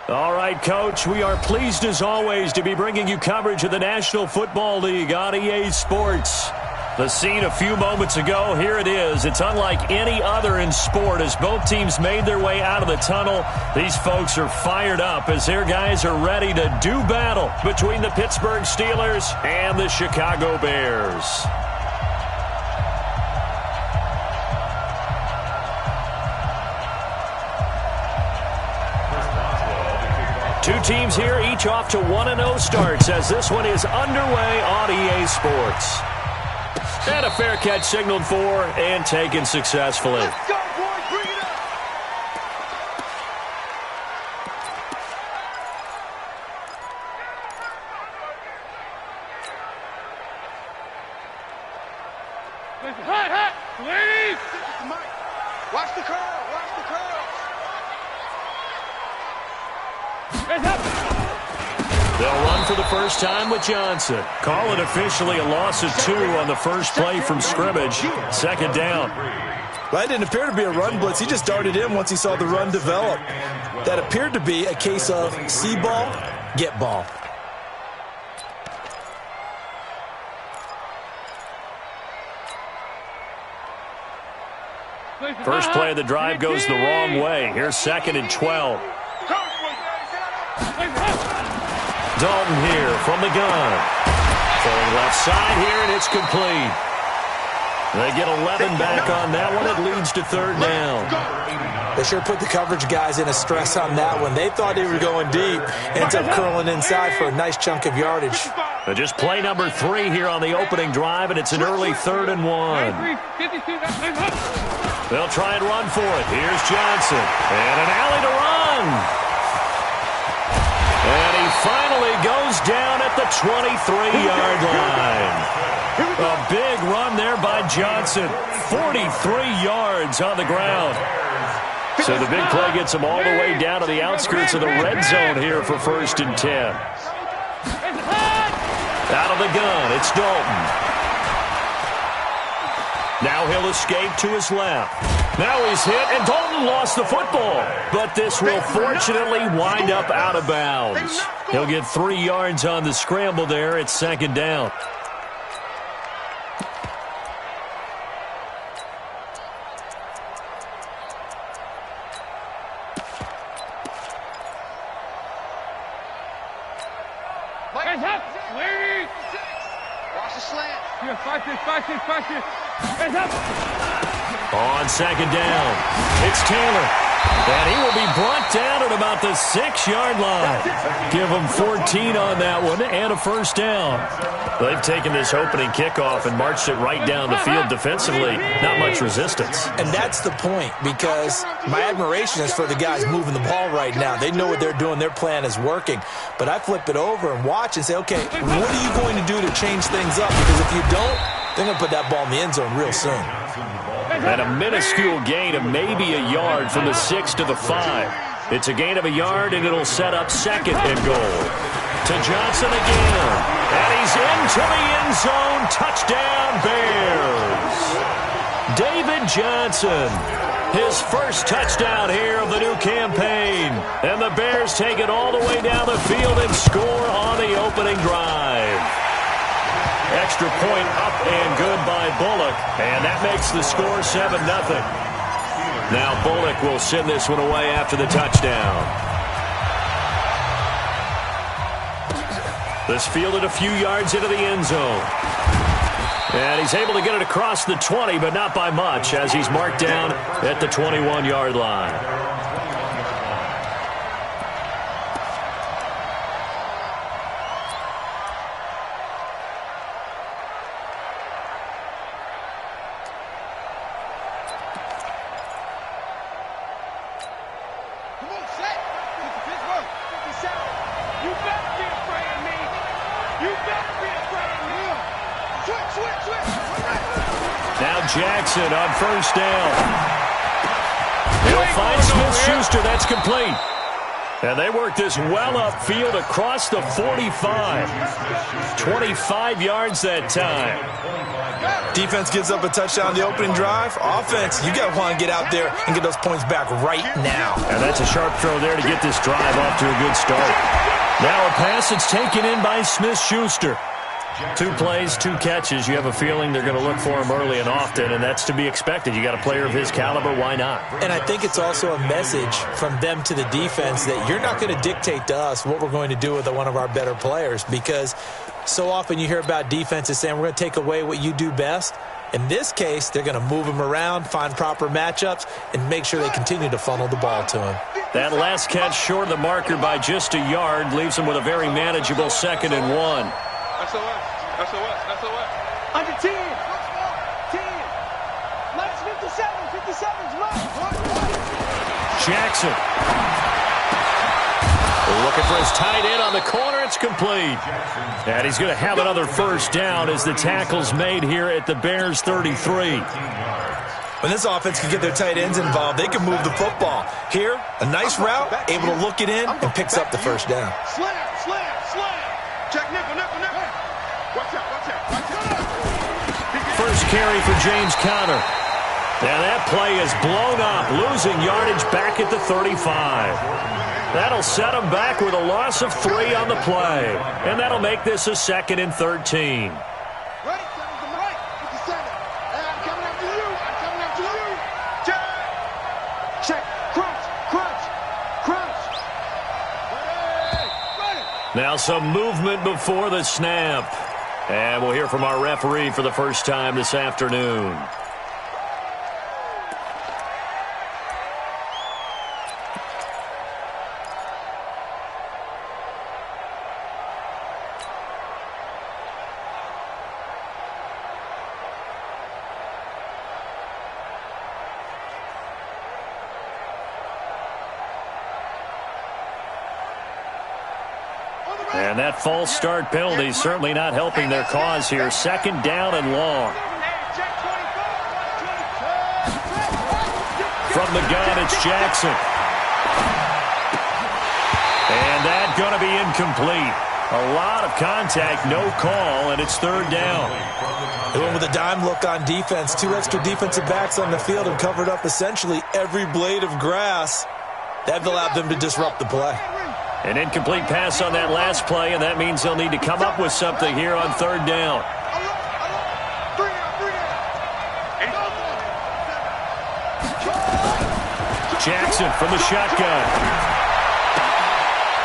All right, Coach, we are pleased as always to be bringing you coverage of the National Football League on EA Sports. The scene a few moments ago, here it is. It's unlike any other in sport as both teams made their way out of the tunnel. These folks are fired up as their guys are ready to do battle between the Pittsburgh Steelers and the Chicago Bears. Two teams here, each off to 1-0 starts as this one is underway on EA Sports. And a fair catch signaled for and taken successfully. Let's go, boys. Bring it up. Hot. Ladies. Watch the curl. Watch the curl. They'll run for the first time with Johnson. Call it officially a loss of 2 on the first play from scrimmage. Second down. Well, it didn't appear to be a run blitz. He just darted in once he saw the run develop. That appeared to be a case of see ball, get ball. First play of the drive goes the wrong way. Here's 2nd and 12. Dalton here from the gun. Throwing left side here, and it's complete. They get 11 back on that one. It leads to 3rd down. They sure put the coverage guys in a stress on that one. They thought they were going deep. Ends up curling inside for a nice chunk of yardage. Just play number 3 here on the opening drive, and it's an early 3rd and 1. They'll try and run for it. Here's Johnson. And an alley to run. And he finally goes down at the 23-yard line. A big run there by Johnson. 43 yards on the ground. So the big play gets him all the way down to the outskirts of the red zone here for 1st and 10. Out of the gun, it's Dalton. Now he'll escape to his left. Now he's hit, and Dalton lost the football. But this will fortunately wind up out of bounds. He'll get 3 yards on the scramble there. It's 2nd down. On 2nd down, it's Taylor. And he will be brought down at about the 6-yard line. Give him 14 on that one and a 1st down. They've taken this opening kickoff and marched it right down the field defensively. Not much resistance. And that's the point, because my admiration is for the guys moving the ball right now. They know what they're doing. Their plan is working. But I flip it over and watch and say, okay, what are you going to do to change things up? Because if you don't, they're going to put that ball in the end zone real soon. And a minuscule gain of maybe a yard from the 6 to the 5. It's a gain of a yard, and it'll set up 2nd and goal. To Johnson again. And he's into the end zone. Touchdown, Bears. David Johnson. His first touchdown here of the new campaign. And the Bears take it all the way down the field and score on the opening drive. Extra point up and good by Bullock. And that makes the score 7-0. Now Bullock will send this one away after the touchdown. This fielded a few yards into the end zone. And he's able to get it across the 20, but not by much, as he's marked down at the 21-yard line. Jackson on 1st down. He'll find Smith-Schuster. That's complete. And they work this well upfield across the 45. 25 yards that time. Defense gives up a touchdown the opening drive. Offense, you got to want to get out there and get those points back right now. And that's a sharp throw there to get this drive off to a good start. Now a pass that's taken in by Smith-Schuster. 2 plays, 2 catches. You have a feeling they're going to look for him early and often, and that's to be expected. You got a player of his caliber, why not? And I think it's also a message from them to the defense that you're not going to dictate to us what we're going to do with one of our better players, because so often you hear about defenses saying we're going to take away what you do best. In this case, they're going to move him around, find proper matchups, and make sure they continue to funnel the ball to him. That last catch short of the marker by just a yard leaves him with a very manageable 2nd and 1. SOS. Under 10. 10. Minus 57. 57's Jackson. Looking for his tight end on the corner. It's complete. And he's going to have another first down as the tackle's made here at the Bears' 33. When this offense can get their tight ends involved, they can move the football. Here, a nice route, able to look it in, and picks up the first down. Slam. Check nickel. Watch out. First carry for James Conner. And that play is blown up, losing yardage back at the 35. That'll set him back with a loss of 3 on the play. And that'll make this a 2nd and 13. Right, 57. I'm coming after you. Check. Crunch. Ready. Now some movement before the snap. And we'll hear from our referee for the first time this afternoon. And that false start penalty is certainly not helping their cause here. 2nd down and long. From the gun, it's Jackson. And that's going to be incomplete. A lot of contact, no call, and it's 3rd down. They went with a dime look on defense. 2 extra defensive backs on the field and covered up essentially every blade of grass. That allowed them to disrupt the play. An incomplete pass on that last play, and that means they'll need to come up with something here on 3rd down. Jackson from the shotgun.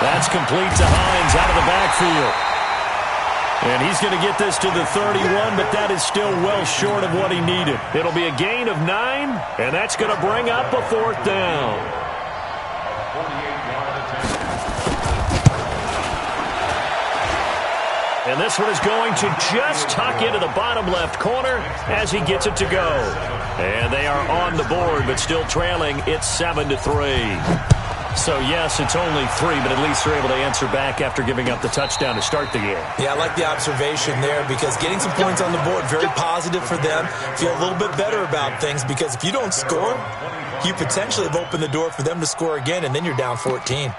That's complete to Hines out of the backfield. And he's going to get this to the 31, but that is still well short of what he needed. It'll be a gain of 9, and that's going to bring up a 4th down. And this one is going to just tuck into the bottom left corner as he gets it to go. And they are on the board, but still trailing. It's 7-3. So, yes, it's only 3, but at least they're able to answer back after giving up the touchdown to start the game. Yeah, I like the observation there because getting some points on the board, very positive for them. Feel a little bit better about things because if you don't score, you potentially have opened the door for them to score again, and then you're down 14.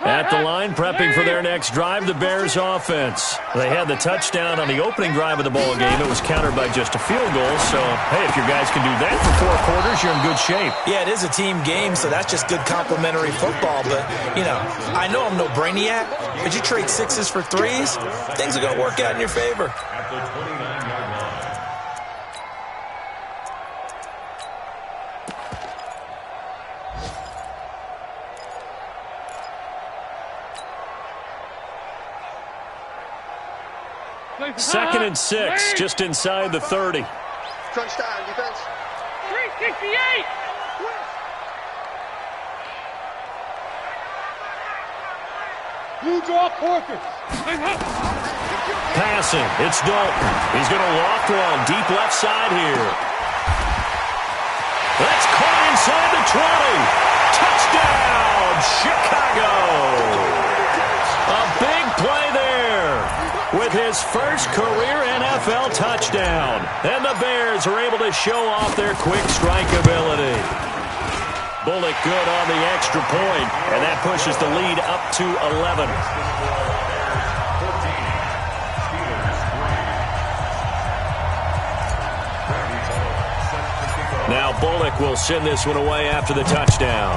At the line, prepping for their next drive, the Bears offense. They had the touchdown on the opening drive of the ball game. It was countered by just a field goal. So, hey, if your guys can do that for 4 quarters, you're in good shape. Yeah, it is a team game, so that's just good complementary football. But, you know, I know I'm no brainiac, but you trade 6s for 3s, things are going to work out in your favor. Second and 6, just inside the 30. Crunch time, defense. 368. Blue draw Corker. Passing, it's Dalton. He's going to loft one deep left side here. That's caught inside the 20. Touchdown, Chicago. A big play there with his his first career NFL touchdown. And the Bears are able to show off their quick strike ability. Bullock good on the extra point, and that pushes the lead up to 11. Now Bullock will send this one away after the touchdown.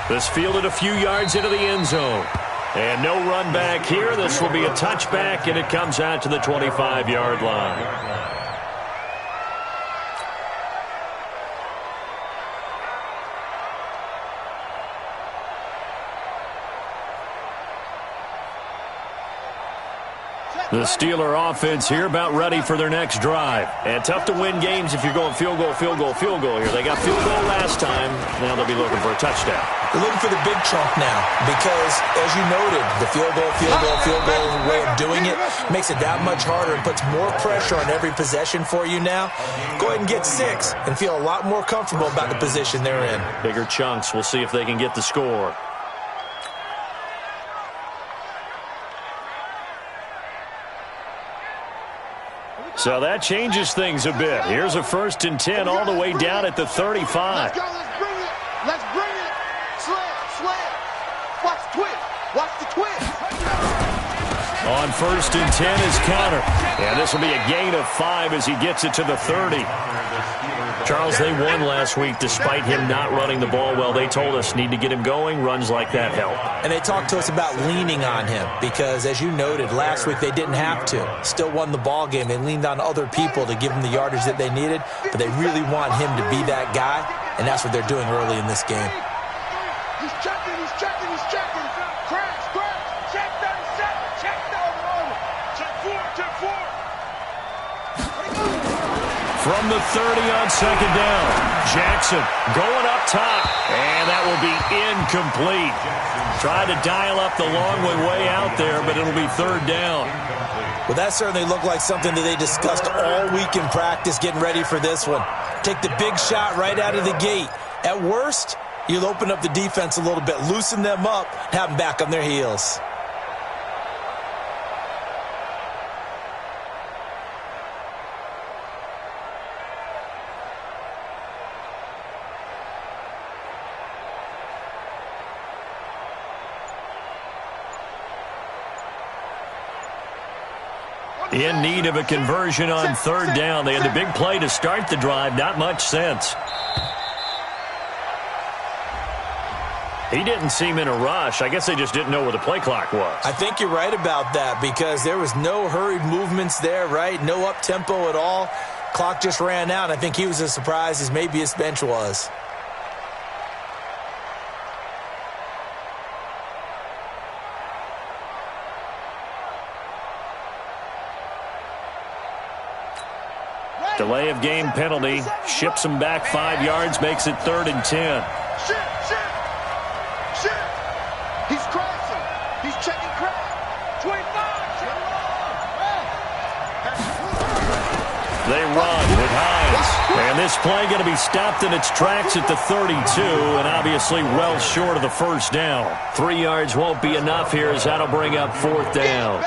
This fielded a few yards into the end zone. And no run back here. This will be a touchback, and it comes out to the 25-yard line. The Steeler offense here about ready for their next drive. And tough to win games if you're going field goal, field goal, field goal here. They got field goal last time. Now they'll be looking for a touchdown. They're looking for the big chunk now because, as you noted, the field goal way of doing it makes it that much harder and puts more pressure on every possession for you now. Go ahead and get 6 and feel a lot more comfortable about the position they're in. Bigger chunks. We'll see if they can get the score. So that changes things a bit. Here's a 1st and 10 all the way down at the 35. Let's go. Let's bring it. Let's bring it. Slam. Watch the twist. Watch the twist. On 1st and 10 is counter. And this will be a gain of 5 as he gets it to the 30. Charles, they won last week despite him not running the ball well. They told us need to get him going. Runs like that help. And they talked to us about leaning on him because, as you noted, last week they didn't have to. Still won the ball game. They leaned on other people to give them the yardage that they needed, but they really want him to be that guy, and that's what they're doing early in this game. He's checking. Crash. Check 37. Check over. Check 4. From the 30 on 2nd down. Jackson going up top, and that will be incomplete. Tried to dial up the long way out there, but it'll be 3rd down. Well, that certainly looked like something that they discussed all week in practice getting ready for this one. Take the big shot right out of the gate. At worst, you'll open up the defense a little bit, loosen them up, have them back on their heels. In need of a conversion on 3rd down. They had the big play to start the drive. Not much sense. He didn't seem in a rush. I guess they just didn't know where the play clock was. I think you're right about that because there was no hurried movements there, right? No up-tempo at all. Clock just ran out. I think he was as surprised as maybe his bench was. Delay of game penalty. Ships him back 5 yards, makes it 3rd and 10. Shit. He's crashing. He's checking crash. 25. They run with Hines. And this play going to be stopped in its tracks at the 32, and obviously well short of the 1st down. 3 yards won't be enough here as that'll bring up 4th down.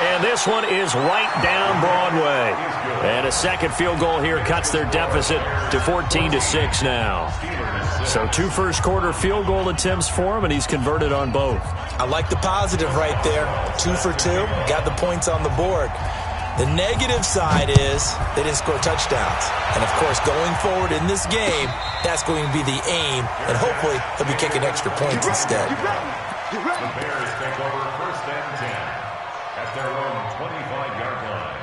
And this one is right down Broadway. And a second field goal here cuts their deficit to 14-6 now. So 2 first-quarter field goal attempts for him, and he's converted on both. I like the positive right there. 2 for 2, got the points on the board. The negative side is they didn't score touchdowns. And, of course, going forward in this game, that's going to be the aim, and hopefully he'll be kicking extra points instead. The Bears take over 1st and 10 at their own 25-yard line.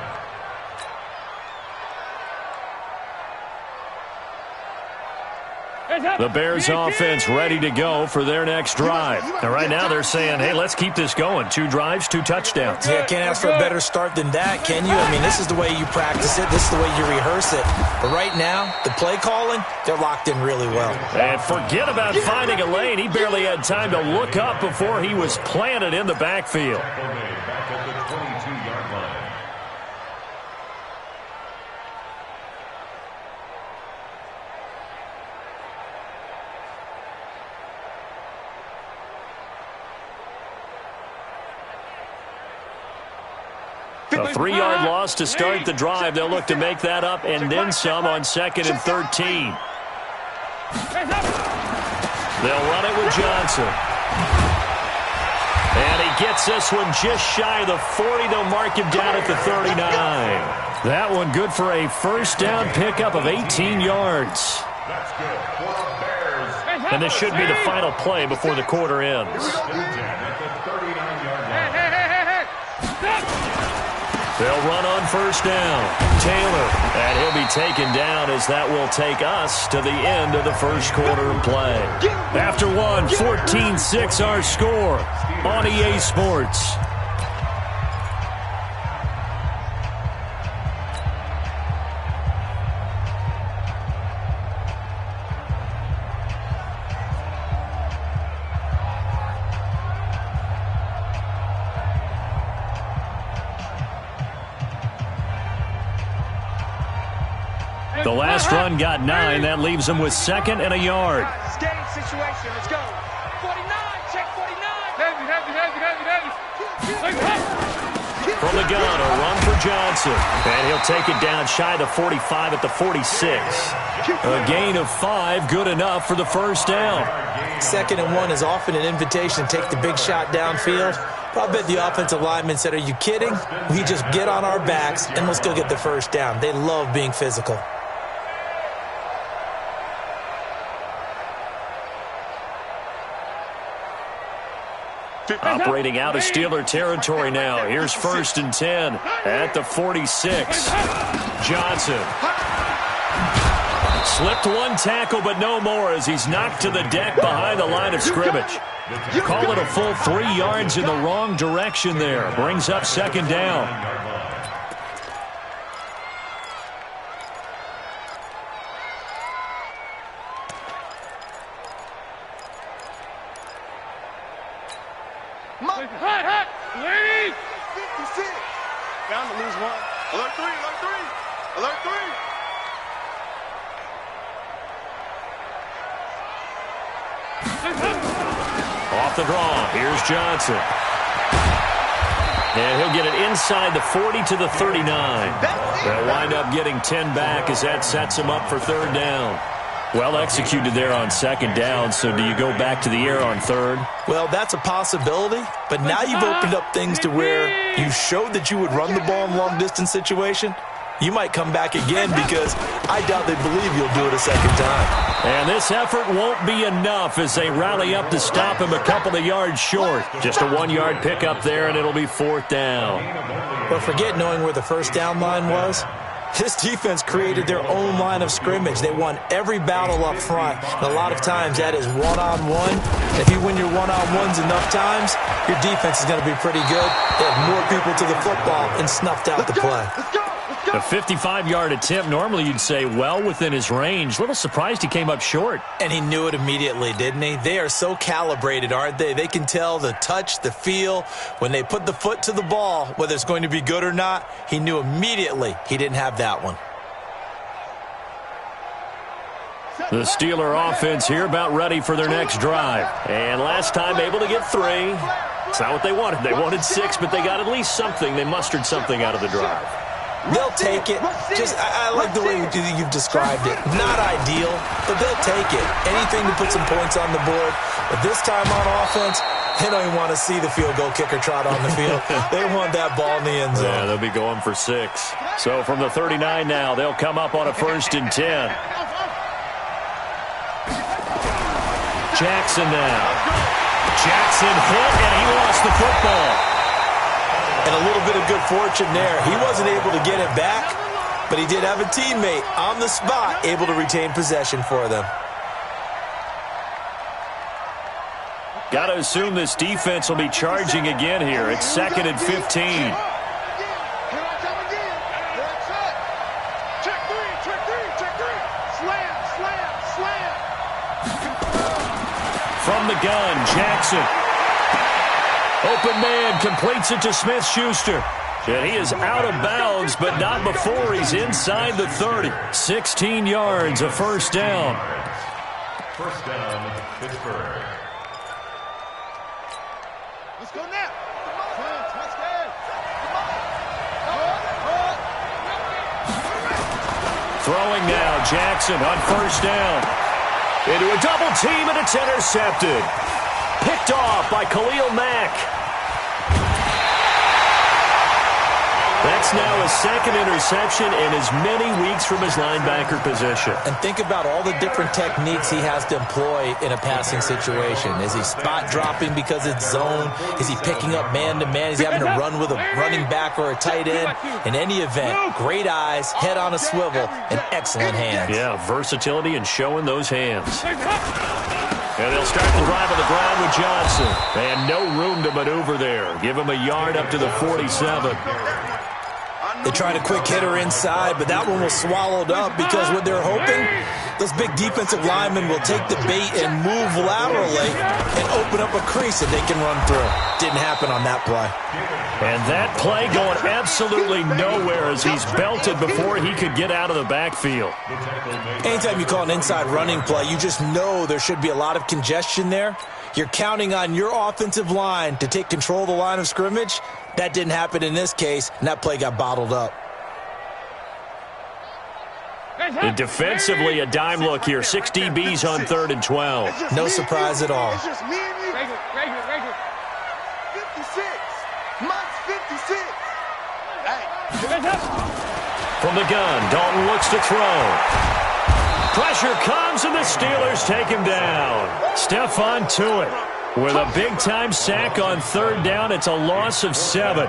The Bears offense ready to go for their next drive. And right now they're saying, hey, let's keep this going. 2 drives, 2 touchdowns. Yeah, can't ask for a better start than that, can you? I mean, this is the way you practice it. This is the way you rehearse it. But right now, the play calling, they're locked in really well. And forget about finding a lane. He barely had time to look up before he was planted in the backfield. Back at the 22-yard line. A 3-yard loss to start the drive. They'll look to make that up and then some on 2nd and 13. They'll run it with Johnson. And he gets this one just shy of the 40. They'll mark him down at the 39. That one good for a first down pickup of 18 yards. That's good for the Bears. And this should be the final play before the quarter ends. They'll run on first down. Taylor, and he'll be taken down as that will take us to the end of the first quarter of play. After one, 14-6 our score on EA Sports. The last run got 9. That leaves them with 2nd and a yard. Game situation. Let's go. 49. Check 49. Heavy. From the gun, a run for Johnson. And he'll take it down shy of the 45 at the 46. A gain of 5, good enough for the first down. 2nd and 1 is often an invitation to take the big shot downfield. But I bet the offensive lineman said, are you kidding? We just get on our backs and let's go get the first down. They love being physical. Operating out of Steeler territory now. Here's 1st and 10 at the 46. Johnson. Slipped one tackle, but no more as he's knocked to the deck behind the line of scrimmage. Call it a full 3 yards in the wrong direction there. Brings up 2nd down. Hot. Ladies. 56. Bound to lose one. Alert 3. Alert 3. Alert 3. Off the draw. Here's Johnson. And he'll get it inside the 40 to the 39. They'll wind up getting 10 back as that sets him up for 3rd down. Well executed there on 2nd down, so do you go back to the air on 3rd? Well, that's a possibility, but now you've opened up things to where you showed that you would run the ball in long-distance situation. You might come back again because I doubt they believe you'll do it a 2nd time. And this effort won't be enough as they rally up to stop him a couple of yards short. Just a 1-yard pickup there, and it'll be 4th down. But forget knowing where the first down line was. This defense created their own line of scrimmage. They won every battle up front. And a lot of times that is one-on-one. If you win your one-on-ones enough times, your defense is going to be pretty good. They have more people to the football and snuffed out the play. A 55-yard attempt, normally you'd say well within his range. Little surprised he came up short. And he knew it immediately, didn't he? They are so calibrated, aren't they? They can tell the touch, the feel. When they put the foot to the ball, whether it's going to be good or not, he knew immediately he didn't have that one. The Steeler offense here about ready for their next drive. And last time able to get 3. It's not what they wanted. They wanted 6, but they got at least something. They mustered something out of the drive. They'll take it. I like the way you've described it. Not ideal, but they'll take it. Anything to put some points on the board. But this time on offense, they don't even want to see the field goal kicker trot on the field. They want that ball in the end zone. Yeah, they'll be going for 6. So from the 39 now, they'll come up on a 1st and 10. Jackson now. Jackson hit, and he lost the football. And a little bit of good fortune there. He wasn't able to get it back, but he did have a teammate on the spot able to retain possession for them. Got to assume this defense will be charging again here. It's 2nd and 15. Here I come again. That's it. Check 3. Check 3. Check 3. Slam. Slam. Slam. From the gun, Jackson. Open man completes it to Smith-Schuster. And he is out of bounds, but not before he's inside the 30. 16 yards, a 1st down. 1st down, Pittsburgh. Let's go now. Come on. Let's go. Come on. Throwing now, Jackson on first down. Into a double team, and it's intercepted. Picked off by Khalil Mack. That's now his second interception in as many weeks from his linebacker position. And think about all the different techniques he has to employ in a passing situation. Is he spot dropping because it's zone? Is he picking up man-to-man? Is he having to run with a running back or a tight end? In any event, great eyes, head on a swivel, and excellent hands. Yeah, versatility and showing those hands. And they'll start the drive on the ground with Johnson. And no room to maneuver there. Give him a yard up to the 47. They tried a quick hitter inside, but that one was swallowed up because what they're hoping, those big defensive linemen will take the bait and move laterally and open up a crease that they can run through. Didn't happen on that play. And that play going absolutely nowhere as he's belted before he could get out of the backfield. Anytime you call an inside running play, you just know there should be a lot of congestion there. You're counting on your offensive line to take control of the line of scrimmage. That didn't happen in this case, and that play got bottled up. And defensively, a dime look here. 6 DBs on 3rd and 12. No surprise at all. It's just me and you. Right here. 56. Mike's 56. Hey. From the gun, Dalton looks to throw. Pressure comes, and the Steelers take him down. Stephon Tuitt with a big-time sack on 3rd down. It's a loss of 7.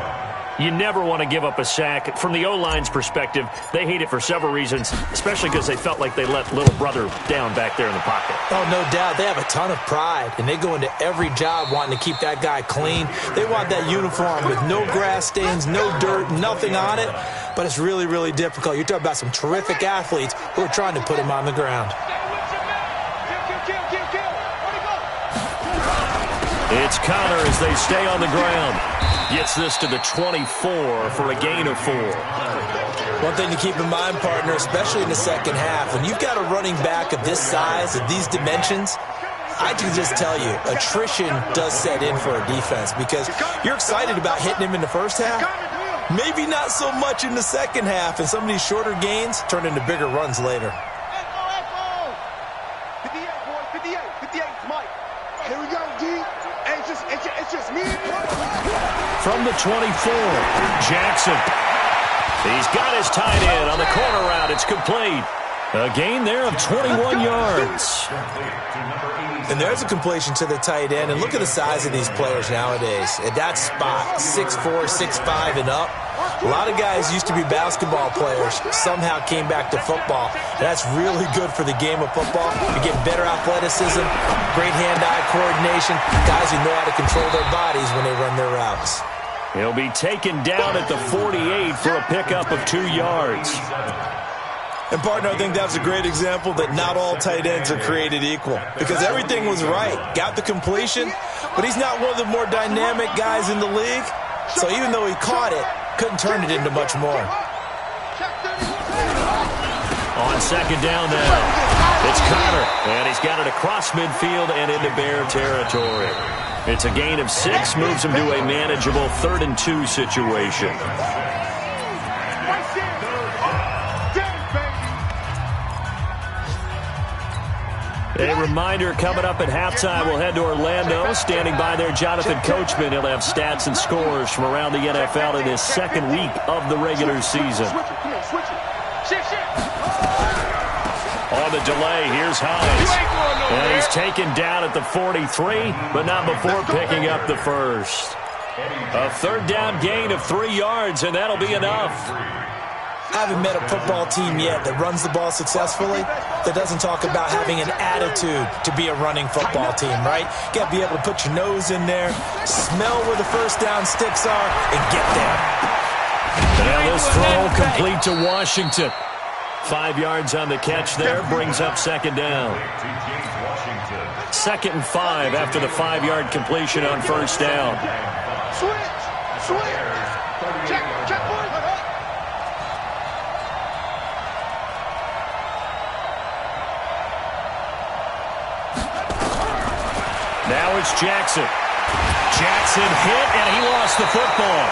You never want to give up a sack. From the O-line's perspective, they hate it for several reasons, especially because they felt like they let little brother down back there in the pocket. Oh, no doubt. They have a ton of pride, and they go into every job wanting to keep that guy clean. They want that uniform with no grass stains, no dirt, nothing on it. But it's really, really difficult. You're talking about some terrific athletes who are trying to put him on the ground. It's Connor as they stay on the ground. Gets this to the 24 for a gain of 4. One thing to keep in mind, partner, especially in the second half, when you've got a running back of this size, of these dimensions, I can just tell you, attrition does set in for a defense because you're excited about hitting him in the first half. Maybe not so much in the second half, and some of these shorter gains turn into bigger runs later. 58, boys, 58, Mike. Here we go, D. Hey, it's just me and you. From the 24, Jackson. He's got his tight end on the corner route. It's complete. A gain there of 21 yards. And there's a completion to the tight end. And look at the size of these players nowadays. At that spot, 6'4", 6'5", and up. A lot of guys used to be basketball players, somehow came back to football. And that's really good for the game of football. You get better athleticism, great hand-eye coordination, guys who know how to control their bodies when they run their routes. He'll be taken down at the 48 for a pickup of 2 yards. And, partner, I think that's a great example that not all tight ends are created equal because everything was right. Got the completion, but he's not one of the more dynamic guys in the league. So even though he caught it, couldn't turn it into much more. On second down now, it's Connor, and he's got it across midfield and into Bear territory. It's a gain of 6, moves him to a manageable 3rd and 2 situation. A reminder, coming up at halftime, we'll head to Orlando. Standing by there, Jonathan Coachman. He'll have stats and scores from around the NFL in his second week of the regular season. On the delay, here's Hines. And he's taken down at the 43, but not before picking up the first. A 3rd down gain of 3 yards, and that'll be enough. I haven't met a football team yet that runs the ball successfully that doesn't talk about having an attitude to be a running football team, right? You got to be able to put your nose in there, smell where the first down sticks are, and get there. Now this throw complete to Washington. 5 yards on the catch there, brings up second down. 2nd and 5 after the 5-yard completion on first down. Switch. Check, boys. Now it's Jackson. Jackson hit, and he lost the football.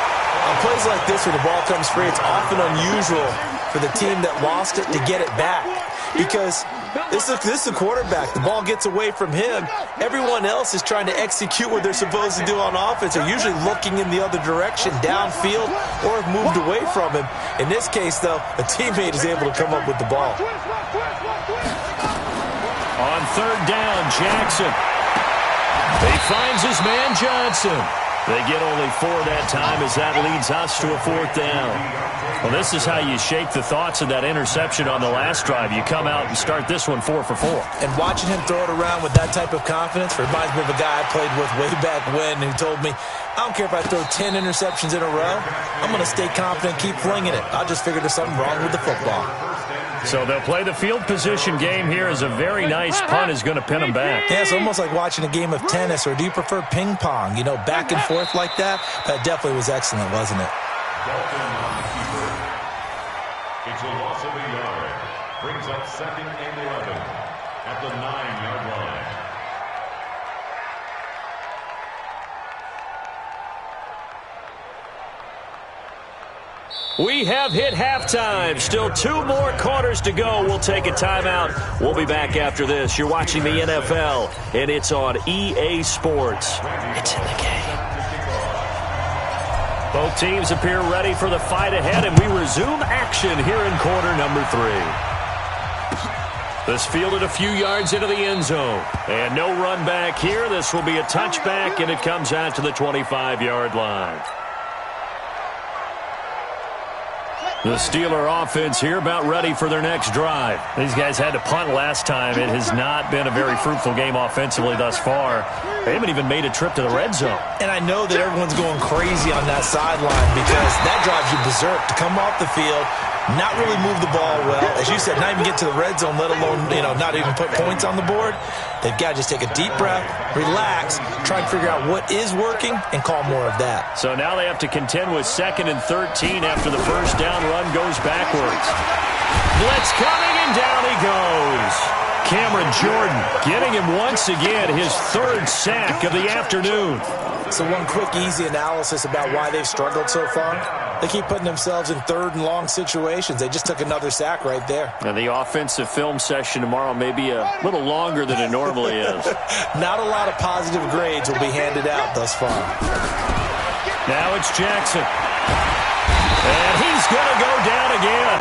On plays like this where the ball comes free, it's often unusual for the team that lost it to get it back. Because this is a quarterback. The ball gets away from him. Everyone else is trying to execute what they're supposed to do on offense. They're usually looking in the other direction, downfield, or have moved away from him. In this case, though, a teammate is able to come up with the ball. On third down, Jackson. He finds his man, Johnson. They get only 4 that time as that leads us to a 4th down. Well, this is how you shake the thoughts of that interception on the last drive. You come out and start this one 4 for 4. And watching him throw it around with that type of confidence reminds me of a guy I played with way back when who told me, I don't care if I throw 10 interceptions in a row. I'm going to stay confident and keep flinging it. I just figured there's something wrong with the football. So they'll play the field position game here as a very nice punt is going to pin them back. Yeah, it's almost like watching a game of tennis, or do you prefer ping pong? You know, back and forth like that? That definitely was excellent, wasn't it? It's a loss of a yard. Brings up 2nd and 11 at the 9-yard line. We have hit halftime. Still 2 more quarters to go. We'll take a timeout. We'll be back after this. You're watching the NFL, and it's on EA Sports. It's in the game. Both teams appear ready for the fight ahead, and we resume action here in quarter number 3. This fielded a few yards into the end zone. And no run back here. This will be a touchback, and it comes out to the 25-yard line. The Steeler offense here about ready for their next drive. These guys had to punt last time. It has not been a very fruitful game offensively thus far. They haven't even made a trip to the red zone. And I know that everyone's going crazy on that sideline because that drives you berserk to come off the field, not really move the ball well. As you said, not even get to the red zone, let alone, not even put points on the board. They've got to just take a deep breath, relax, try and figure out what is working, and call more of that. So now they have to contend with 2nd and 13 after the first down run goes backwards. Blitz coming, and down he goes. Cameron Jordan getting him once again, his 3rd sack of the afternoon. So one quick, easy analysis about why they've struggled so far. They keep putting themselves in 3rd and long situations. They just took another sack right there. And the offensive film session tomorrow may be a little longer than it normally is. Not a lot of positive grades will be handed out thus far. Now it's Jackson. And he's going to go down again.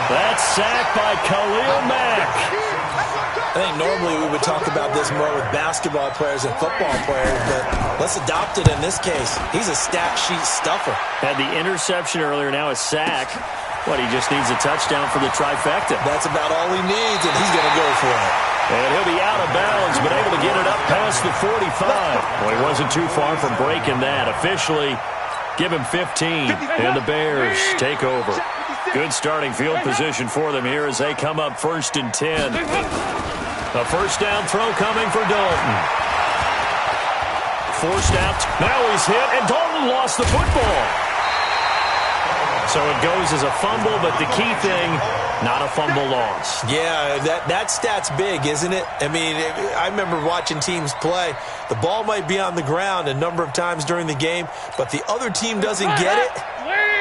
That's sacked by Khalil Mack. I think normally we would talk about this more with basketball players and football players, but let's adopt it in this case. He's a stat sheet stuffer. Had the interception earlier, now a sack. He just needs a touchdown for the trifecta. That's about all he needs, and he's going to go for it. And he'll be out of bounds, but able to get it up past the 45. Well, he wasn't too far from breaking that. Officially, give him 15, and the Bears take over. Good starting field position for them here as they come up 1st and 10. A first down throw coming for Dalton. Forced out. Now he's hit, and Dalton lost the football. So it goes as a fumble, but the key thing, not a fumble loss. Yeah, that stat's big, isn't it? I mean, I remember watching teams play. The ball might be on the ground a number of times during the game, but the other team doesn't get it.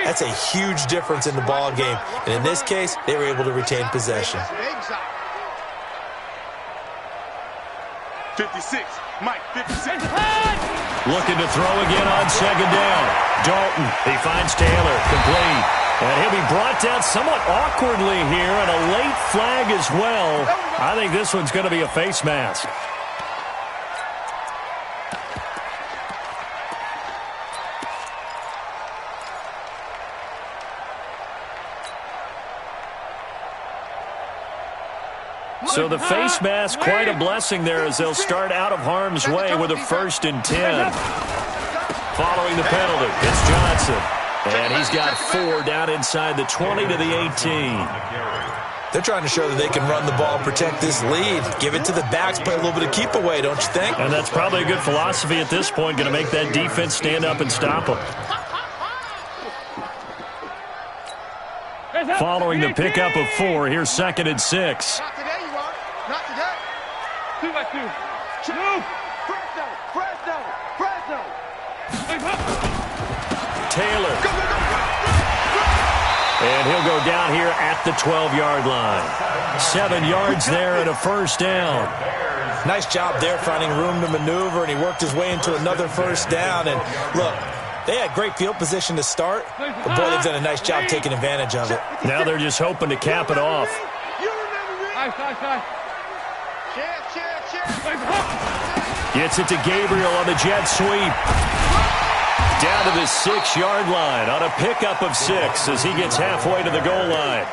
That's a huge difference in the ball game. And in this case, they were able to retain possession. 56. Mike, 56. Looking to throw again on 2nd down. Dalton, he finds Taylor, complete. And he'll be brought down somewhat awkwardly here, and a late flag as well. I think this one's going to be a face mask. So the face mask, quite a blessing there as they'll start out of harm's way with a 1st and 10. Following the penalty, it's Johnson. And he's got 4 down inside the 20 to the 18. They're trying to show that they can run the ball, protect this lead, give it to the backs, play a little bit of keep away, don't you think? And that's probably a good philosophy at this point, going to make that defense stand up and stop them. Following the pickup of 4, here's 2nd and 6. Not today, you are. Not today. 2 by 2. Move. Fresno. Taylor. And he'll go down here here at the 12-yard line. 7 yards there and a first down. Nice job there finding room to maneuver, and he worked his way into another first down. And look, they had great field position to start, but boy, they've done a nice job taking advantage of it. Now they're just hoping to cap it off. Gets it to Gabriel on the jet sweep. Down to the 6-yard line on a pickup of 6 as he gets halfway to the goal line.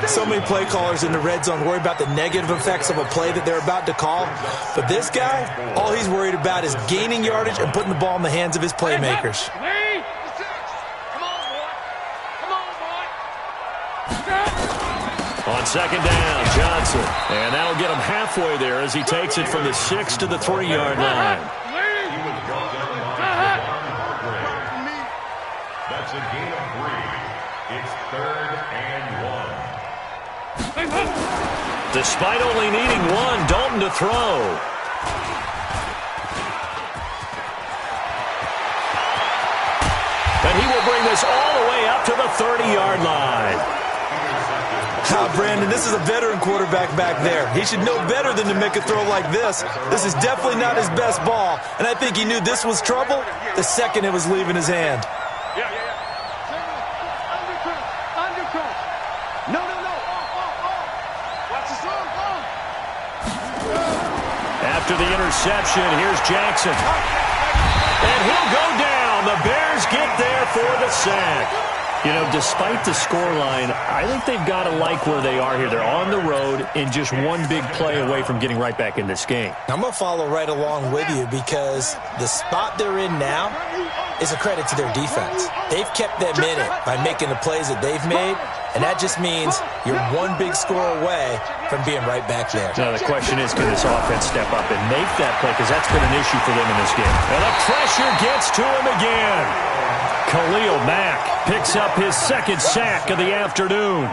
So many play callers in the red zone worry about the negative effects of a play that they're about to call. But this guy, all he's worried about is gaining yardage and putting the ball in the hands of his playmakers. On second down, Johnson. And that'll get him halfway there as he takes it from the 6 to the 3-yard line. That's a gain of 3. It's 3rd and 1. Despite only needing 1, Dalton to throw. And he will bring this all the way up to the 30-yard line. Brandon, this is a veteran quarterback back there. He should know better than to make a throw like this. This is definitely not his best ball, and I think he knew this was trouble the second it was leaving his hand. After the interception, here's Jackson. And he'll go down. The Bears get there for the sack. You know, despite the scoreline, I think they've got to like where they are here. They're on the road and just one big play away from getting right back in this game. I'm going to follow right along with you because the spot they're in now is a credit to their defense. They've kept them in it by making the plays that they've made, and that just means you're one big score away from being right back there. Now, the question is, can this offense step up and make that play? Because that's been an issue for them in this game. And the pressure gets to him again. Khalil Mack picks up his 2nd sack of the afternoon.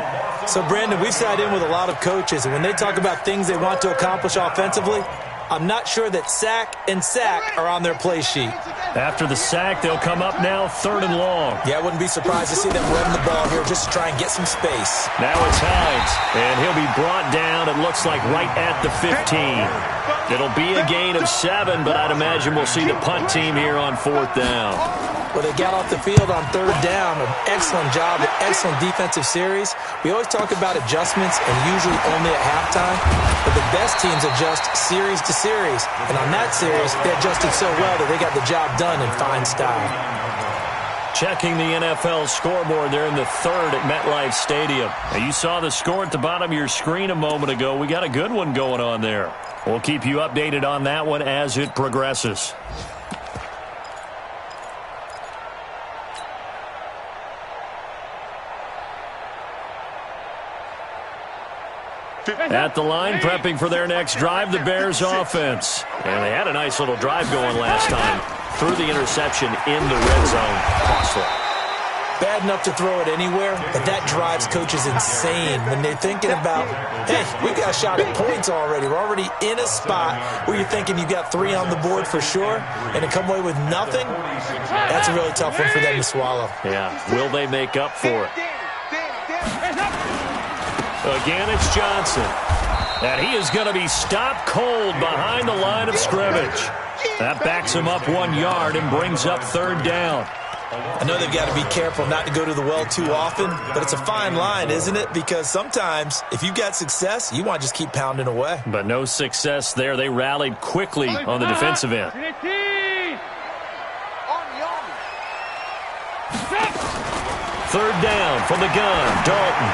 So, Brandon, we've sat in with a lot of coaches, and when they talk about things they want to accomplish offensively, I'm not sure that sack and sack are on their play sheet. After the sack, they'll come up now 3rd and long. Yeah, I wouldn't be surprised to see them run the ball here just to try and get some space. Now it's Hines, and he'll be brought down, it looks like, right at the 15. It'll be a gain of 7, but I'd imagine we'll see the punt team here on 4th down. Well, they got off the field on 3rd down. An excellent job, an excellent defensive series. We always talk about adjustments and usually only at halftime, but the best teams adjust series to series. And on that series, they adjusted so well that they got the job done in fine style. Checking the NFL scoreboard there in the 3rd at MetLife Stadium. Now, you saw the score at the bottom of your screen a moment ago. We got a good one going on there. We'll keep you updated on that one as it progresses. At the line, prepping for their next drive, the Bears offense. And they had a nice little drive going last time. Threw the interception in the red zone. Costly. Bad enough to throw it anywhere, but that drives coaches insane when they're thinking about, hey, we got a shot at points already. We're already in a spot where you're thinking you got 3 on the board for sure, and to come away with nothing, that's a really tough one for them to swallow. Yeah, will they make up for it? Again, it's Johnson. And he is going to be stopped cold behind the line of scrimmage. That backs him up 1 yard and brings up 3rd down. I know they've got to be careful not to go to the well too often, but it's a fine line, isn't it? Because sometimes, if you've got success, you want to just keep pounding away. But no success there. They rallied quickly on the defensive end. 3rd down from the gun. Dalton.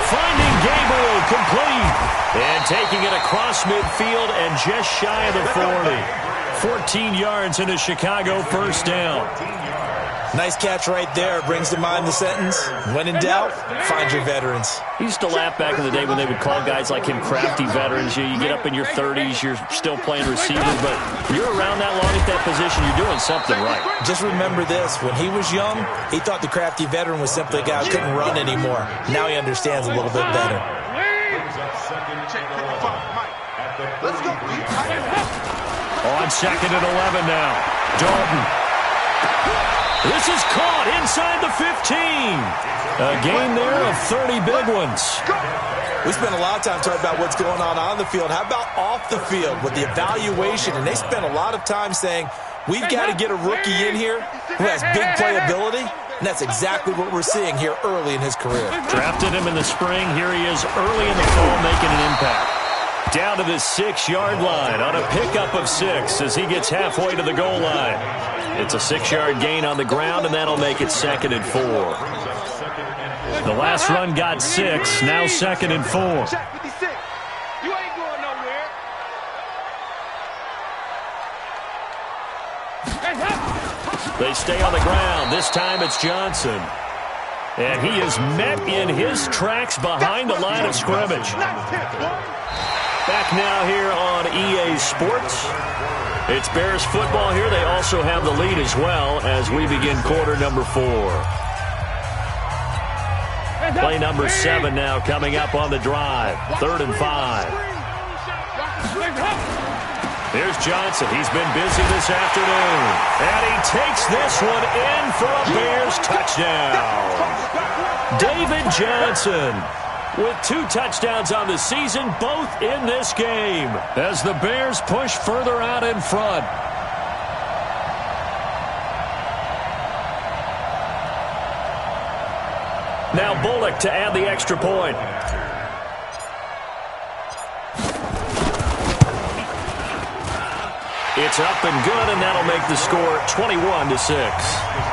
Finding Gabriel complete. And taking it across midfield and just shy of the 40. 14 yards in a Chicago 1st down. Nice catch right there. Brings to mind the sentence, when in doubt, find your veterans. I used to laugh back in the day when they would call guys like him crafty veterans. You get up in your 30s, you're still playing receiver, but you're around that long at that position, you're doing something right. Just remember this. When he was young, he thought the crafty veteran was simply a guy who couldn't run anymore. Now he understands a little bit better. Let's go. On 2nd and 11 now. Dalton. This is caught inside the 15. A gain there of 30 big ones. We spent a lot of time talking about what's going on the field. How about off the field with the evaluation? And they spent a lot of time saying, we've got to get a rookie in here who has big playability. And that's exactly what we're seeing here early in his career. Drafted him in the spring. Here he is early in the fall making an impact. Down to the 6-yard line on a pickup of 6 as he gets halfway to the goal line. It's a 6-yard gain on the ground, and that'll make it 2nd and 4. The last run got 6, now 2nd and 4. You ain't going nowhere. They stay on the ground. This time it's Johnson. And he is met in his tracks behind the line of scrimmage. Back now here on EA Sports. It's Bears football here. They also have the lead as well as we begin quarter number 4. Play number 7 now coming up on the drive. 3rd and 5. Here's Johnson. He's been busy this afternoon. And he takes this one in for a Bears touchdown. David Johnson with 2 touchdowns on the season, both in this game, as the Bears push further out in front. Now Bullock to add the extra point. It's up and good, and that'll make the score 21-6.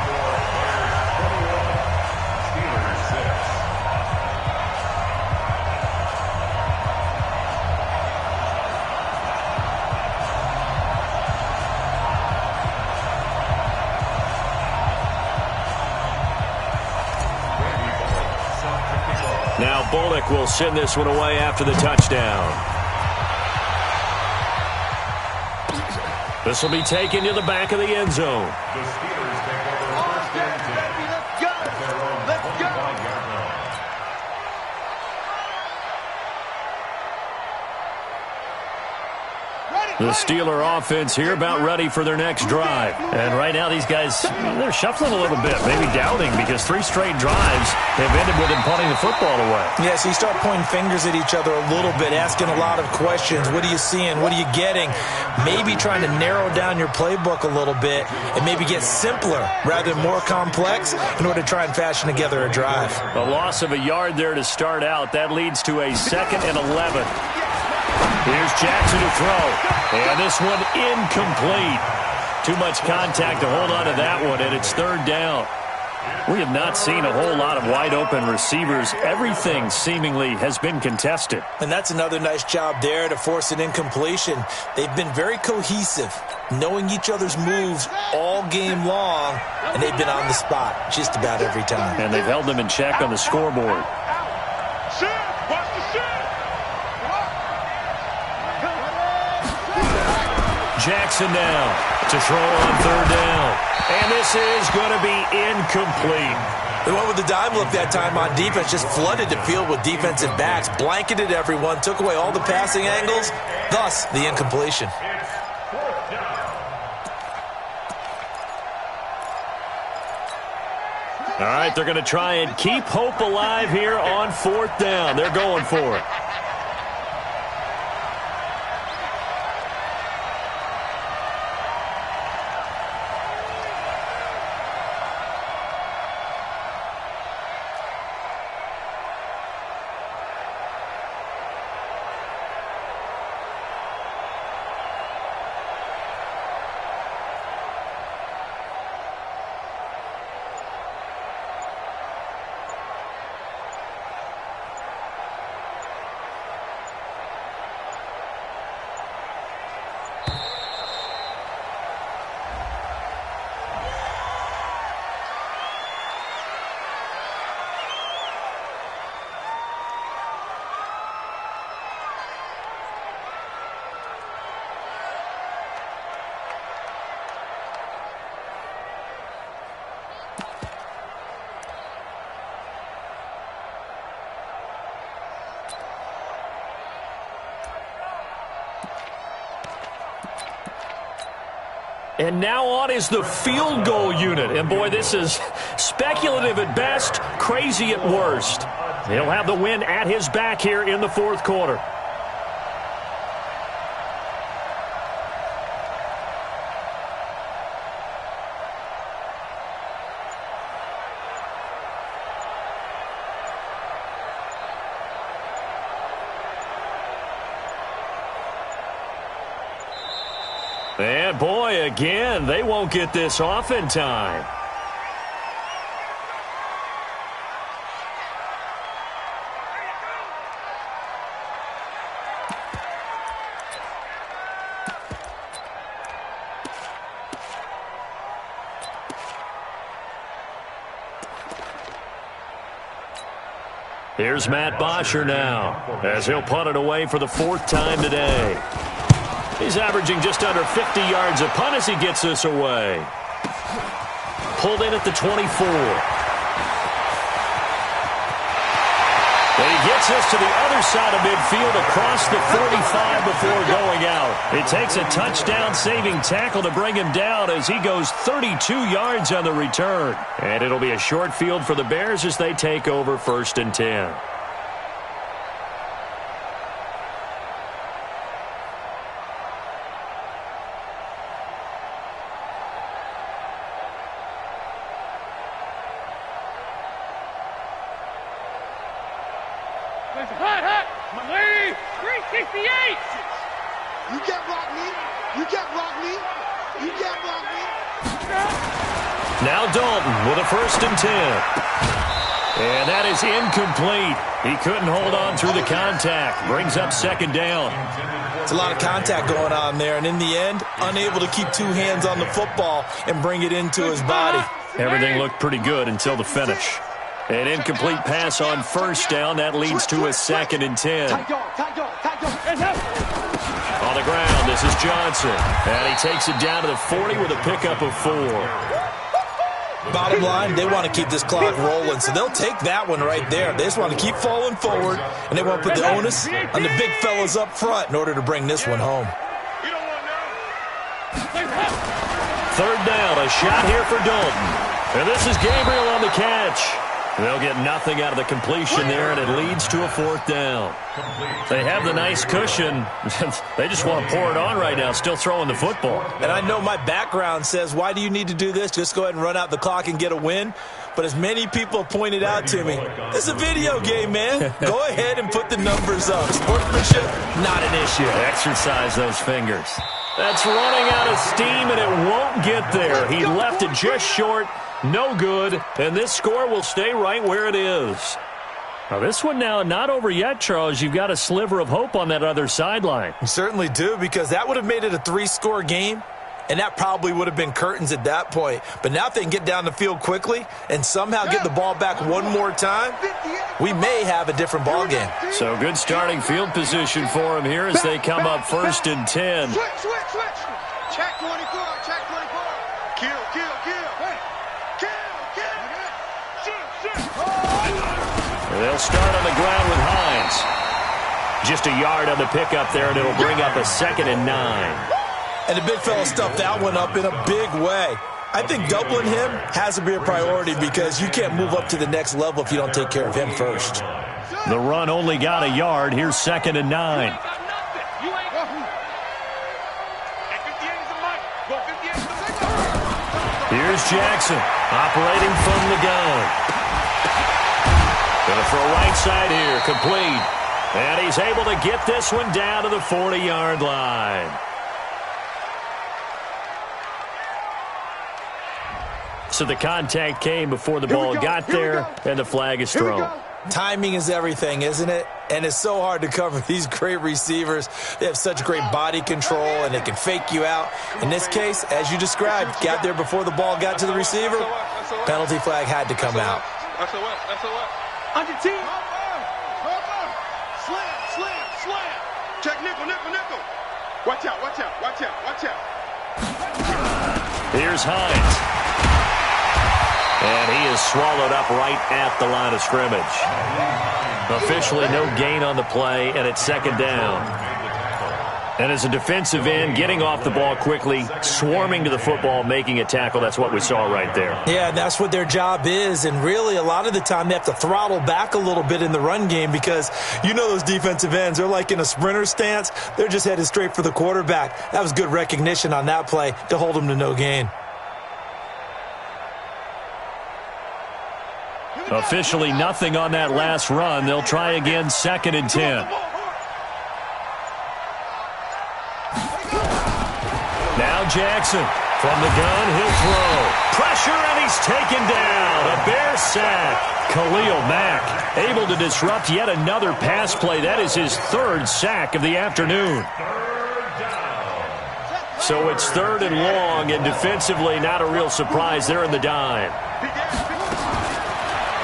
Now Bullock will send this one away after the touchdown. This will be taken to the back of the end zone. The Steelers take over 1st and 10. Let's go. Let's go. The Steeler offense here about ready for their next drive. And right now these guys, they're shuffling a little bit, maybe doubting, because 3 straight drives have ended with them punting the football away. Yeah, so you start pointing fingers at each other a little bit, asking a lot of questions. What are you seeing? What are you getting? Maybe trying to narrow down your playbook a little bit and maybe get simpler rather than more complex in order to try and fashion together a drive. A loss of a yard there to start out. That leads to a 2nd and 11. Here's Jackson to throw. And this one incomplete. Too much contact to hold on to that one, and it's 3rd down. We have not seen a whole lot of wide-open receivers. Everything seemingly has been contested. And that's another nice job there to force an incompletion. They've been very cohesive, knowing each other's moves all game long, and they've been on the spot just about every time. And they've held them in check on the scoreboard. Jackson now to throw on 3rd down. And this is going to be incomplete. They went with the dime look that time on defense, just flooded the field with defensive backs, blanketed everyone, took away all the passing angles, thus the incompletion. All right, they're going to try and keep hope alive here on 4th down. They're going for it. And now on is the field goal unit. And, boy, this is speculative at best, crazy at worst. He'll have the win at his back here in the fourth quarter. And, boy, again, they won't get this off in time. Here's Matt Bosher now, as he'll punt it away for the fourth time today. He's averaging just under 50 yards a punt as he gets this away. Pulled in at the 24. And he gets this to the other side of midfield across the 45 before going out. It takes a touchdown-saving tackle to bring him down as he goes 32 yards on the return. And it'll be a short field for the Bears as they take over 1st and 10. You can't block me. You can't block me. You can't block me. Now Dalton with a 1st and 10. And that is incomplete. He couldn't hold on through the contact. Brings up 2nd down. It's a lot of contact going on there, and in the end, unable to keep 2 hands on the football and bring it into his body. Everything looked pretty good until the finish. An incomplete pass on 1st down. That leads to a 2nd and 10. On the ground, this is Johnson. And he takes it down to the 40 with a pickup of 4. Bottom line, they want to keep this clock rolling, so they'll take that one right there. They just want to keep falling forward, and they want to put the onus on the big fellas up front in order to bring this one home. 3rd down, a shot here for Dalton. And this is Gabriel on the catch. They'll get nothing out of the completion there, and it leads to a 4th down. They have the nice cushion. They just want to pour it on right now, still throwing the football. And I know my background says, why do you need to do this? Just go ahead and run out the clock and get a win. But as many people have pointed out to me, this is a video game, man. Go ahead and put the numbers up. Sportsmanship, not an issue. Exercise those fingers. That's running out of steam, and it won't get there. He left it just short. No good, and this score will stay right where it is. Now, this one now not over yet, Charles. You've got a sliver of hope on that other sideline. You certainly do, because that would have made it a 3-score game, and that probably would have been curtains at that point. But now if they can get down the field quickly and somehow get the ball back one more time, we may have a different ball game. So good starting field position for them here as they come up 1st and 10. Switch. Check 24. Check 24. Kill. They'll start on the ground with Hines. Just a yard on the pickup there, and it'll bring up a 2nd and 9. And the big fella stuffed that one up in a big way. I think doubling him has to be a priority because you can't move up to the next level if you don't take care of him first. The run only got a yard. Here's 2nd and 9. Here's Jackson operating from the gun. Going to throw right side here, complete. And he's able to get this one down to the 40-yard line. So the contact came before the ball got there, and the flag is thrown. Timing is everything, isn't it? And it's so hard to cover these great receivers. They have such great body control, and they can fake you out. In this case, as you described, got there before the ball got to the receiver. Penalty flag had to come out. Under team. Slam. Check nickel. Watch out. Here's Hines. And he is swallowed up right at the line of scrimmage. Officially no gain on the play, and it's 2nd down. And as a defensive end, getting off the ball quickly, swarming to the football, making a tackle, that's what we saw right there. Yeah, that's what their job is. And really, a lot of the time, they have to throttle back a little bit in the run game because you know those defensive ends, they're like in a sprinter stance. They're just headed straight for the quarterback. That was good recognition on that play to hold them to no gain. Officially nothing on that last run. They'll try again, 2nd and 10. Now Jackson from the gun, he'll throw. Pressure, and he's taken down. A Bear sack. Khalil Mack able to disrupt yet another pass play. That is his 3rd sack of the afternoon. So it's 3rd and long, and defensively not a real surprise. They're in the dime.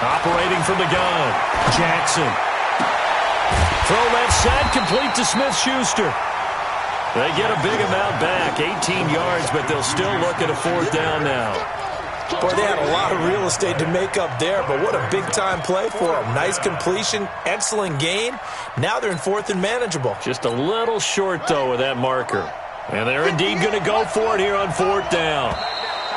Operating from the gun, Jackson. Throw left side, complete to Smith-Schuster. They get a big amount back, 18 yards, but they'll still look at a 4th down now. Boy, they had a lot of real estate to make up there, but what a big-time play for them. Nice completion, excellent gain. Now they're in 4th and manageable. Just a little short, though, with that marker. And they're indeed going to go for it here on 4th down.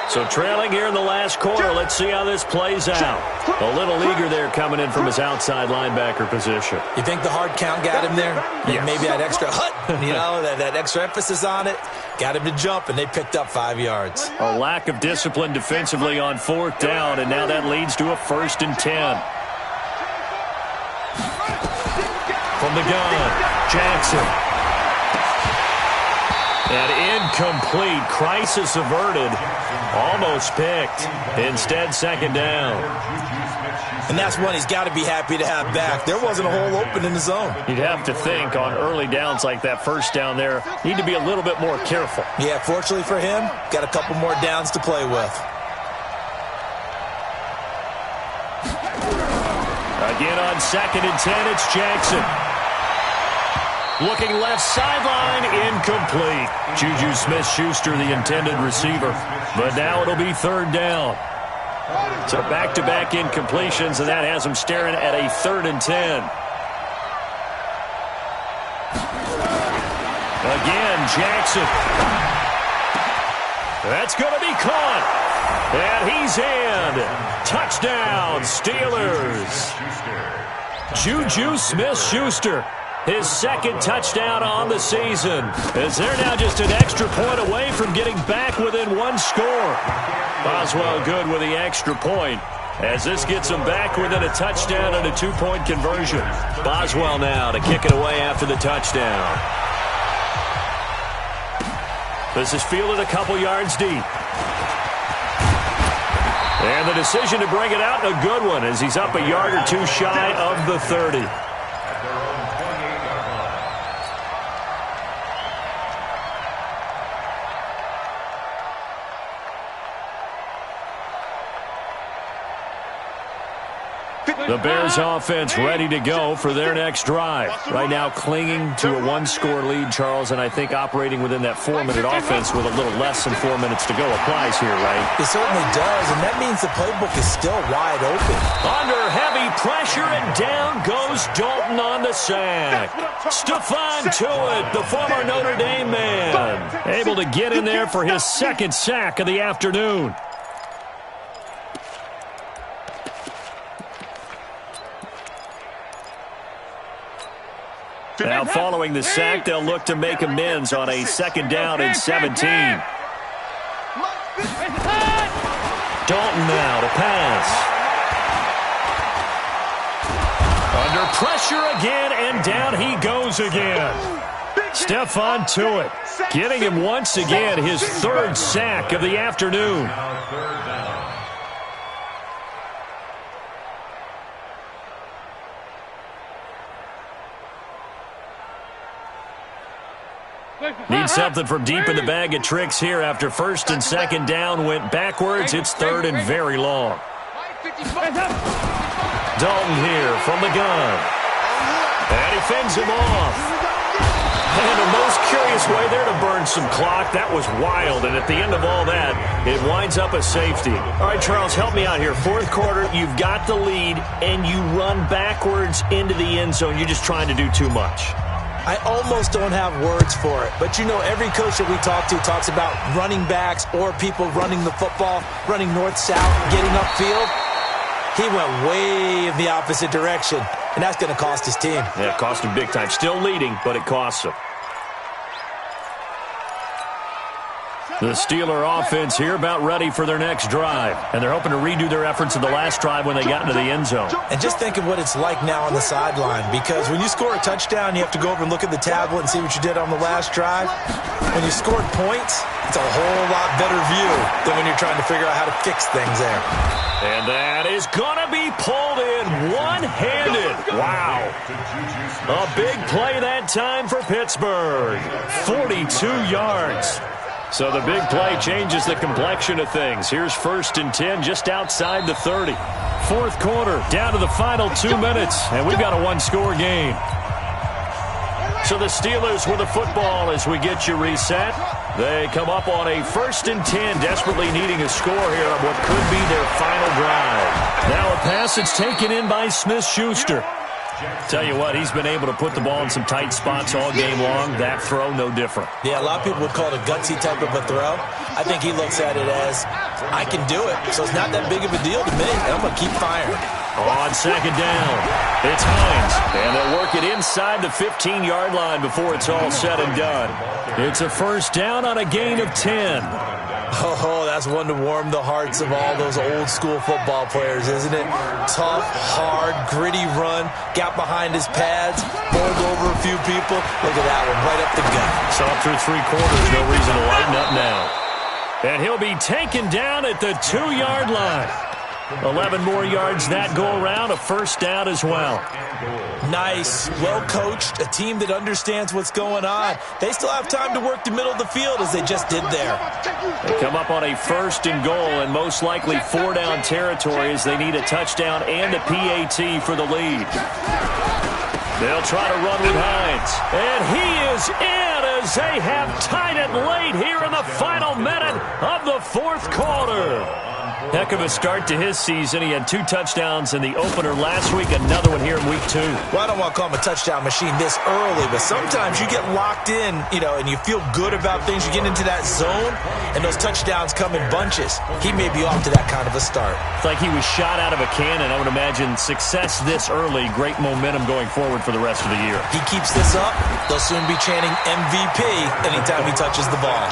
So trailing here in the last quarter, let's see how this plays out. A little eager there coming in from his outside linebacker position. You think the hard count got him there? Yes. Maybe that extra that extra emphasis on it got him to jump, and they picked up 5 yards. A lack of discipline defensively on 4th down, and now that leads to a 1st and 10. From the gun, Jackson. And incomplete. Crisis averted. Almost picked. Instead, 2nd down. And that's one he's got to be happy to have back. There wasn't a hole open in the zone. You'd have to think on early downs like that 1st down there, need to be a little bit more careful. Yeah, fortunately for him, got a couple more downs to play with. Again on 2nd and 10, it's Jackson. Looking left sideline, incomplete. Juju Smith-Schuster, the intended receiver. But now it'll be 3rd down. So back-to-back incompletions, and that has him staring at a 3rd and 10. Again, Jackson. That's going to be caught. And he's in. Touchdown, Steelers. Juju Smith-Schuster. His 2nd touchdown on the season, as they're now just an extra point away from getting back within 1 score. Boswell good with the extra point, as this gets them back within a touchdown and a 2-point conversion. Boswell now to kick it away after the touchdown. This is fielded a couple yards deep. And the decision to bring it out, a good one, as he's up a yard or 2 shy of the 30. The Bears offense ready to go for their next drive. Right now clinging to a 1-score lead, Charles, and I think operating within that 4-minute offense with a little less than 4 minutes to go applies here, right? It certainly does, and that means the playbook is still wide open. Under heavy pressure, and down goes Dalton on the sack. Stephon Tuitt, the former Notre Dame man, able to get in there for his 2nd sack of the afternoon. Now following the sack, they'll look to make amends on a 2nd down and 17. Dalton now to pass. Under pressure again, and down he goes again. Stephon Tuitt getting him once again his 3rd sack of the afternoon. Need something from deep in the bag of tricks here after 1st and 2nd down went backwards. It's 3rd and very long. Dalton here from the gun. And he fends him off. And the most curious way there to burn some clock. That was wild. And at the end of all that, it winds up a safety. All right, Charles, help me out here. 4th quarter, you've got the lead, and you run backwards into the end zone. You're just trying to do too much. I almost don't have words for it. But, you know, every coach that we talk to talks about running backs or people running the football, running north-south, getting upfield. He went way in the opposite direction, and that's going to cost his team. Yeah, it cost him big time. Still leading, but it costs him. The Steeler offense here about ready for their next drive. And they're hoping to redo their efforts in the last drive when they got into the end zone. And just think of what it's like now on the sideline, because when you score a touchdown, you have to go over and look at the tablet and see what you did on the last drive. When you scored points, it's a whole lot better view than when you're trying to figure out how to fix things there. And that is going to be pulled in one-handed. Wow. A big play that time for Pittsburgh. 42 yards. So the big play changes the complexion of things. Here's 1st and 10 just outside the 30. Fourth quarter, down to the final 2 minutes, and we've got a one-score game. So the Steelers with the football as we get you reset. They come up on a 1st and 10, desperately needing a score here on what could be their final drive. Now a pass that's taken in by Smith-Schuster. Tell you what, he's been able to put the ball in some tight spots all game long. That throw, no different. Yeah, a lot of people would call it a gutsy type of a throw. I think he looks at it as, I can do it, so it's not that big of a deal to me, and I'm going to keep firing. On second down, it's Hines, and they'll work it inside the 15-yard line before it's all said and done. It's a first down on a gain of 10. Oh, that's one to warm the hearts of all those old-school football players, isn't it? Tough, hard, gritty run, got behind his pads, bowled over a few people. Look at that one, right up the gut. Saw through 3 quarters, no reason to lighten up now. And he'll be taken down at the 2-yard line. 11 more yards that go around, a first down as well. Nice, well-coached, a team that understands what's going on. They still have time to work the middle of the field as they just did there. They come up on a 1st and goal and most likely 4-down territory as they need a touchdown and a PAT for the lead. They'll try to run with Hines. And he is in as they have tied it late here in the final minute of the 4th quarter. Heck of a start to his season. He had 2 touchdowns in the opener last week, another one here in week 2. Well, I don't want to call him a touchdown machine this early, but sometimes you get locked in, you know, and you feel good about things. You get into that zone, and those touchdowns come in bunches. He may be off to that kind of a start. It's like he was shot out of a cannon. I would imagine success this early, great momentum going forward for the rest of the year. He keeps this up, they'll soon be chanting MVP anytime he touches the ball.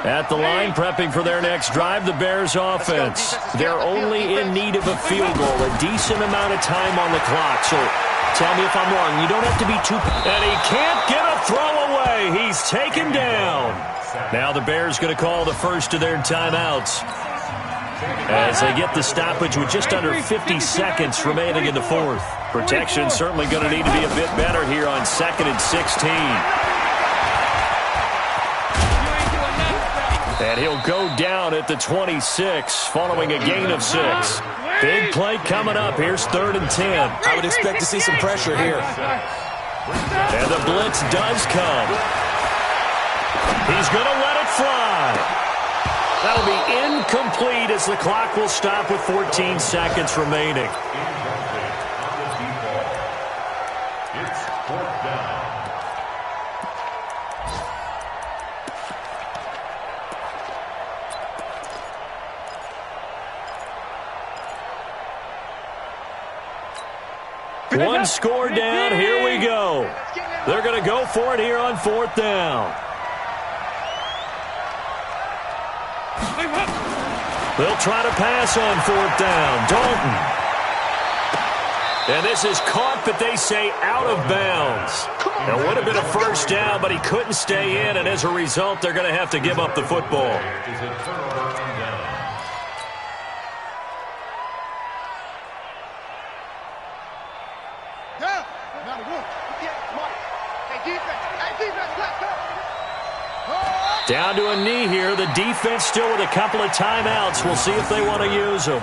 At the line, prepping for their next drive, the Bears offense. They're only in need of a field goal, a decent amount of time on the clock. So tell me if I'm wrong. You don't have to be too... And he can't get a throw away. He's taken down. Now the Bears going to call the first of their timeouts as they get the stoppage with just under 50 seconds remaining in the 4th. Protection certainly going to need to be a bit better here on 2nd and 16. And he'll go down at the 26 following a gain of 6. Big play coming up. Here's 3rd and 10. I would expect to see some pressure here. And the blitz does come. He's going to let it fly. That'll be incomplete as the clock will stop with 14 seconds remaining. It's 4th down. One score down. Here we go. They're going to go for it here on 4th down. They'll try to pass on 4th down. Dalton. And this is caught, but they say out of bounds. It would have been a first down, but he couldn't stay in, and as a result, they're going to have to give up the football. Down to a knee here. The defense still with a couple of timeouts. We'll see if they want to use them.